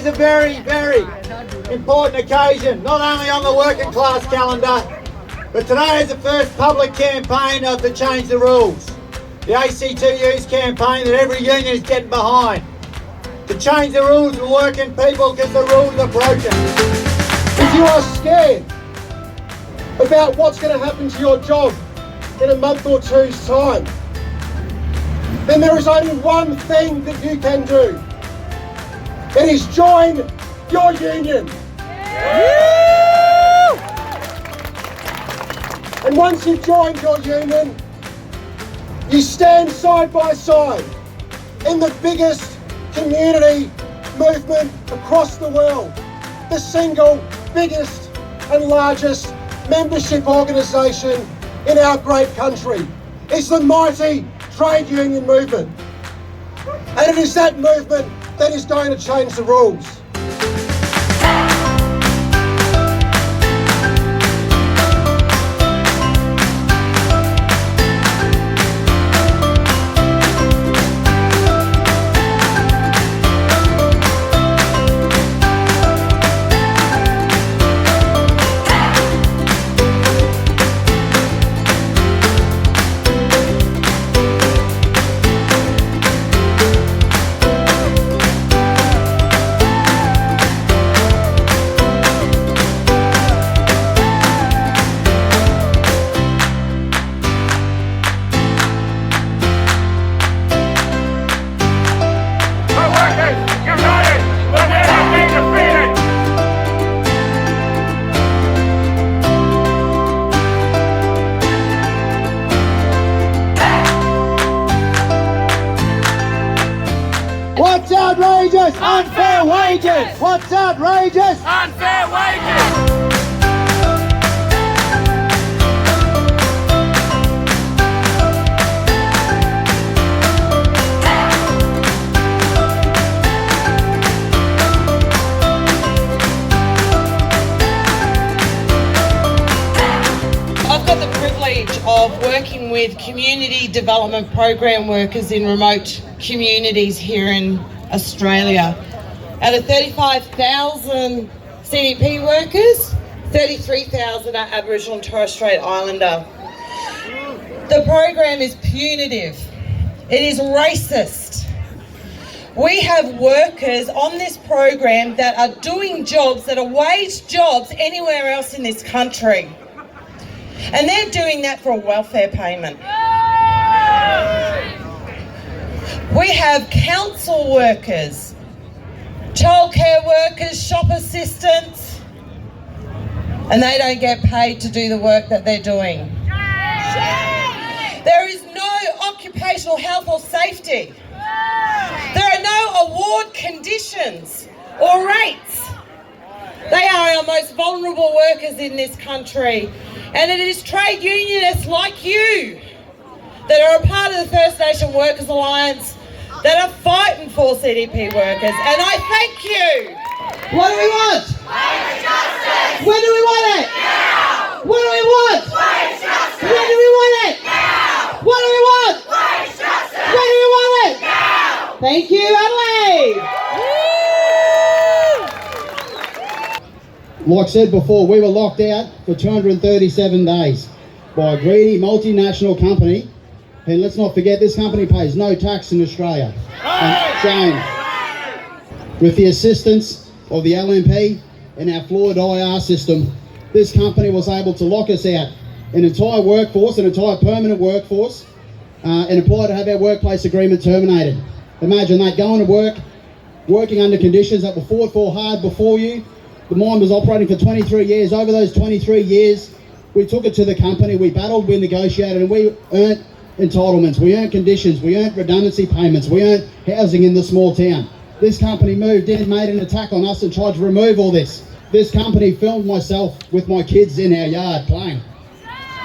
is a very, very important occasion, not only on the working class calendar, but today is the first public campaign of the Change the Rules. The ACTU's campaign that every union is getting behind. To change the rules for working people because the rules are broken. If you are scared about what's going to happen to your job in a month or two's time, then there is only one thing that you can do. It is join your union. And once you've joined your union, you stand side by side in the biggest community movement across the world, the single biggest and largest membership organisation in our great country. It's the mighty trade union movement. And it is that movement that is going to change the rules. What's outrageous? Unfair wages! What's outrageous? Unfair wages! I've got the privilege of working with community development program workers in remote communities here in Australia. Out of 35,000 CDP workers, 33,000 are Aboriginal and Torres Strait Islander. The program is punitive. It is racist. We have workers on this program that are doing jobs that are wage jobs anywhere else in this country. And they're doing that for a welfare payment. We have council workers, childcare workers, shop assistants, and they don't get paid to do the work that they're doing. There is no occupational health or safety. There are no award conditions or rates. They are our most vulnerable workers in this country. And it is trade unionists like you that are a part of the First Nation Workers Alliance that are fighting for CDP workers. And I thank you. What do we want? Wage justice! When do we want it? Now! What do we want? Wage justice! When do we want it? Now! What do we want? Wage justice! When do we want it? Now! Thank you, Adelaide. Like I said before, we were locked out for 237 days by a greedy multinational company. And let's not forget, this company pays no tax in Australia. And shame. With the assistance of the LNP and our flawed IR system, this company was able to lock us out, an entire workforce, an entire permanent workforce, and apply to have our workplace agreement terminated. Imagine that, going to work, working under conditions that were fought for hard before you. The mine was operating for 23 years. Over those 23 years, we took it to the company, we battled, we negotiated, and we earned entitlements, we earned conditions, we earned redundancy payments, we earned housing in the small town. This company moved in, made an attack on us and tried to remove all this. This company filmed myself with my kids in our yard playing.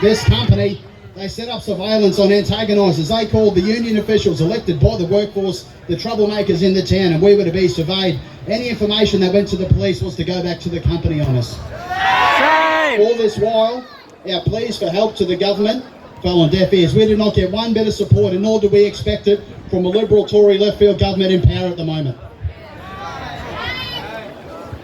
This company, they set up surveillance on antagonisers. They called the union officials elected by the workforce the troublemakers in the town, and we were to be surveyed. Any information that went to the police was to go back to the company on us. Shame! All this while, our pleas for help to the government fell on deaf ears. We did not get one bit of support, and nor do we expect it from a Liberal Tory left field government in power at the moment.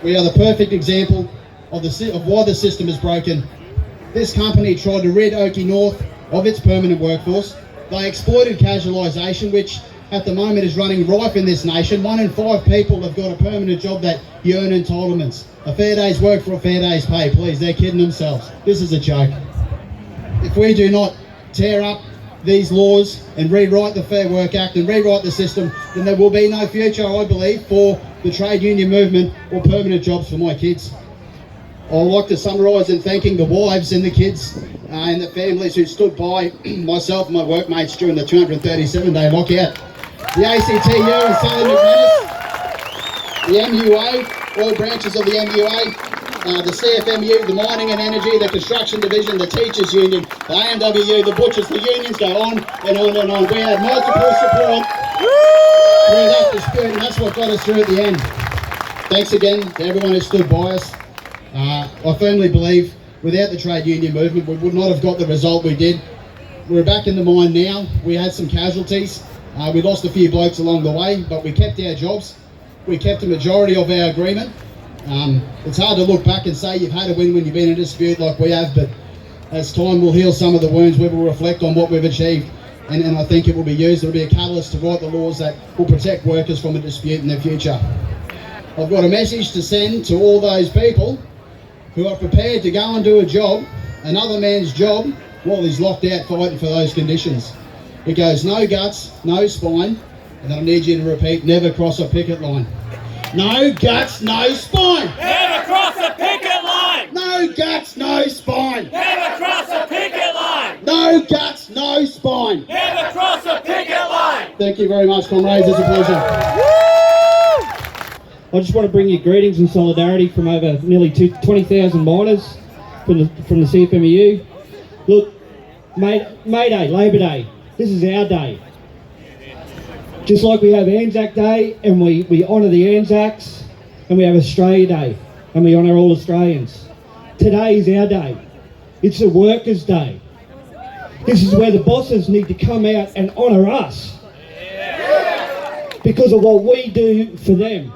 We are the perfect example of why the system is broken. This company tried to rid Oakey North of its permanent workforce. They exploited casualisation, which at the moment is running rife in this nation. 1 in 5 people have got a permanent job that earn entitlements. A fair day's work for a fair day's pay. Please, they're kidding themselves. This is a joke. If we do not tear up these laws and rewrite the Fair Work Act and rewrite the system, then there will be no future, I believe, for the trade union movement or permanent jobs for my kids. I'd like to summarise in thanking the wives and the kids and the families who stood by myself and my workmates during the 237-day lockout. The ACTU and Southern McManus, the MUA, all branches of the MUA, the CFMU, the Mining and Energy, the Construction Division, the Teachers Union, the AMWU, the Butchers, the unions go on and on and on. We had multiple support through that dispute, and that's what got us through at the end. Thanks again to everyone who stood by us. I firmly believe without the trade union movement we would not have got the result we did. We're back in the mine now. We had some casualties. We lost a few blokes along the way, but we kept our jobs. We kept a majority of our agreement. It's hard to look back and say you've had a win when you've been in a dispute like we have, but as time will heal some of the wounds, we will reflect on what we've achieved, and I think it will be used. It will be a catalyst to write the laws that will protect workers from a dispute in the future. I've got a message to send to all those people who are prepared to go and do a job, another man's job, while he's locked out fighting for those conditions. It goes, no guts, no spine, and I need you to repeat, never cross a picket line. No guts, no spine. Never cross a picket line. No guts, no spine. Never cross a picket line. No guts, no spine. Never cross a picket line. Thank you very much, comrades. It's a pleasure. I just want to bring you greetings and solidarity from over nearly 20,000 miners from the CFMEU. Look, May Day, Labor Day, this is our day. Just like we have Anzac Day and we honour the Anzacs, and we have Australia Day and we honour all Australians. Today is our day. It's a workers' day. This is where the bosses need to come out and honour us because of what we do for them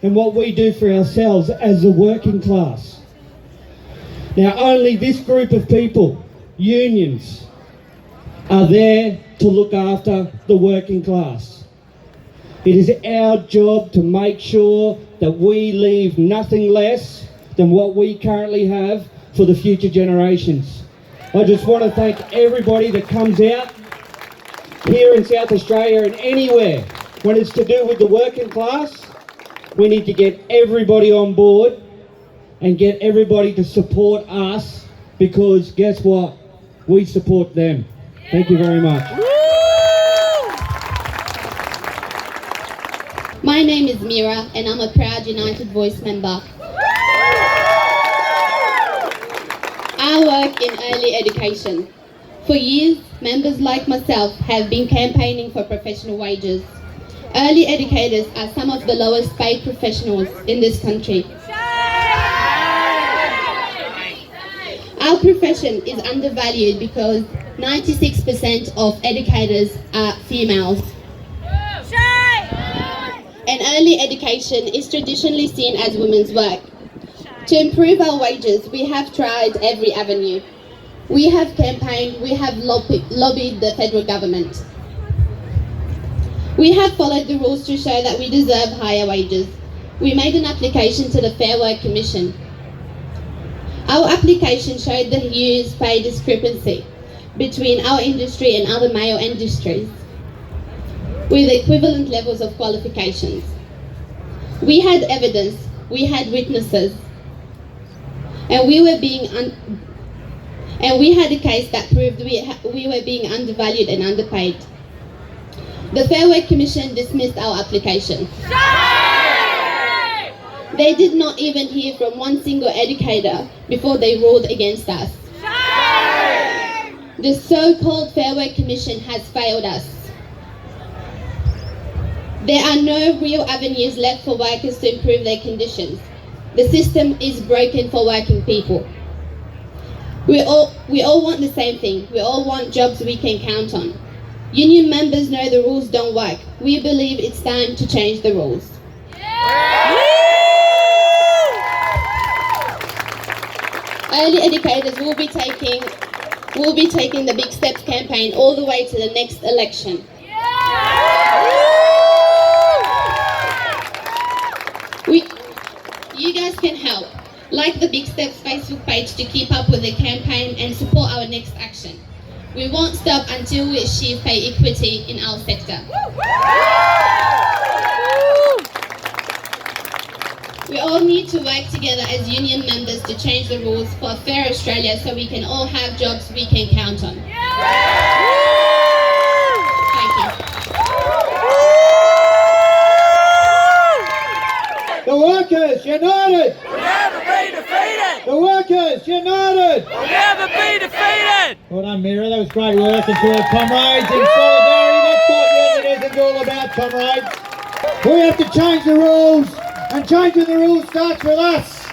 and what we do for ourselves as the working class. Now, only this group of people, unions, are there to look after the working class. It is our job to make sure that we leave nothing less than what we currently have for the future generations. I just want to thank everybody that comes out here in South Australia and anywhere when it's to do with the working class. We need to get everybody on board and get everybody to support us, because guess what? We support them. Thank you very much. My name is Mira and I'm a proud United Voice member. I work in early education. For years, members like myself have been campaigning for professional wages. Early educators are some of the lowest paid professionals in this country. Our profession is undervalued because 96% of educators are females. And early education is traditionally seen as women's work. To improve our wages, we have tried every avenue. We have campaigned, we have lobbied the federal government. We have followed the rules to show that we deserve higher wages. We made an application to the Fair Work Commission. Our application showed the huge pay discrepancy between our industry and other male industries, with equivalent levels of qualifications. We had evidence, we had witnesses, and we had a case that proved we were being undervalued and underpaid. The Fair Work Commission dismissed our application. They did not even hear from one single educator before they ruled against us. The so-called Fair Work Commission has failed us. There are no real avenues left for workers to improve their conditions. The system is broken for working people. We all want the same thing. We all want jobs we can count on. Union members know the rules don't work. We believe it's time to change the rules. Early educators will be taking the Big Steps campaign all the way to the next election. You guys can help. Like the Big Steps Facebook page to keep up with the campaign and support our next action. We won't stop until we achieve pay equity in our sector. We all need to work together as union members to change the rules for a fair Australia so we can all have jobs we can count on. Thank you. The workers united! We'll never be defeated! The workers united! We'll never be defeated! Well done, Mira. That was great work. And to our comrades in solidarity, that's what unionism's all about, comrades. We have to change the rules, and changing the rules starts with us.